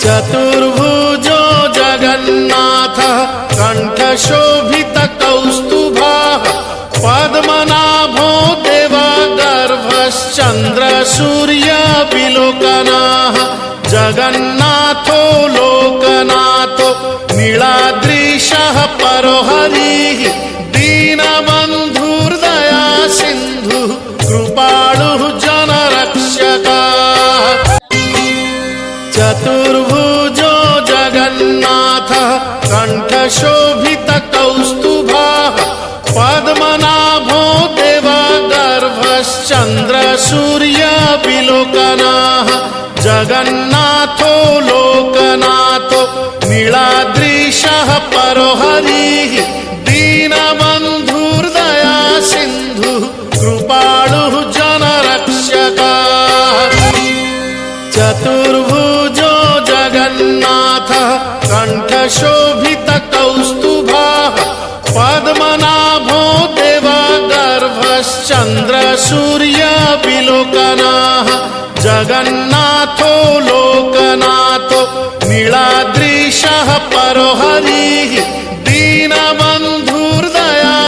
चतुर्भुजो जगन्नाथः कण्ठशोभितकौस्तुभः पद्मनाभो देवगर्भश्चन्द्रसूर्यविलोकनः जगन्नाथो लोकनाथो नीलाद्रीशः परो हरिः दीनबन्धुर्दया सिन्धुः कृपालुः जनरक्षकः। चतुर्भुजो जगन्नाथः कण्ठशोभितकौस्तुभः पद्मनाभो देवगर्भश्चन्द्रसूर्यविलोकनः जगन्नाथो लोकनाथो नीलाद्रीशः परो हरिः दीनबन्धुर्दया सिन्धुः कृपालुः जनरक्षकः। चतुर्भुजो जगन्नाथः कण्ठशोभितकौस्तुभः पद्मनाभो देवगर्भश्चन्द्रसूर्यविलोकनः जगन्नाथो लोकनाथो नीलाद्रीशः परो हरिः